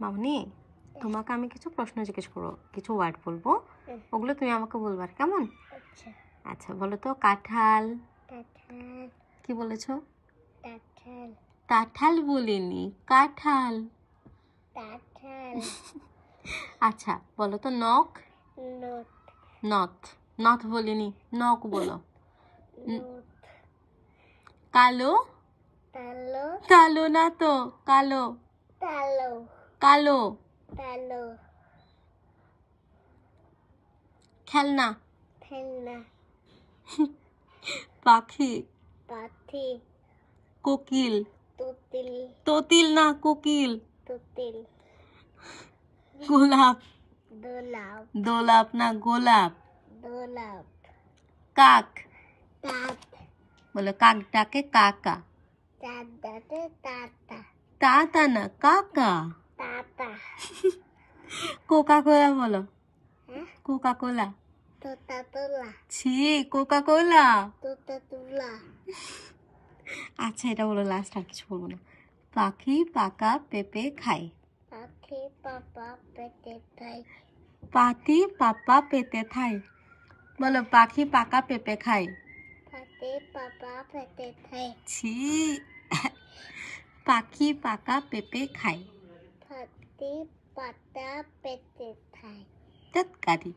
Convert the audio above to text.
মামনি তোমাকে আমি কিছু প্রশ্ন জিজ্ঞেস করবো, কিছু ওয়ার্ড বলবো, ওগুলো তুমি আমাকে বলবার, কেমন? আচ্ছা। আচ্ছা বলো তো, কাঁঠাল। কাঁঠাল। কি বলেছো? কাঁঠাল। কাঁঠাল বলিনি, কাঁঠাল। কাঁঠাল। আচ্ছা বলো তো, নখ। নট। নথ। নথ বলিনি, নখ বলো। নট। কালো। কালো। কালো না তো, কালো। কালো। কালো। কালো। খেলনা। খেলনা। পাখি। পাখি। কোকিল। তোতিল। তোতিল না, কোকিল। তোতিল। গোলাপ। দোলাপ। দোলাপ না, গোলাপ। দোলাপ। কাক। কাক। বলো, কাক ডাকে কাকা। কাক ডাকে কাকা। তাতা না, কাকা। তাতা। কোকা কোলা বলো। হ্যাঁ? কোকা কোলা। তোতা তোলা। ছি, কোকা কোলা। তোতা তোলা। আচ্ছা এটা বলো, লাস্ট, আর কিছু বলবো না। পাখি পাকা পেঁপে খায়। পাখি পাপা পেটে খায়। পাতি পাপা পেতে খায়। বলো, পাখি পাকা পেঁপে খায়। পাখি পাপা পেটে খায়। ছি, পাখি পাকা পেঁপে খায়। পাখি পাতা পেটে খায়। ধ্যাৎ গাধি।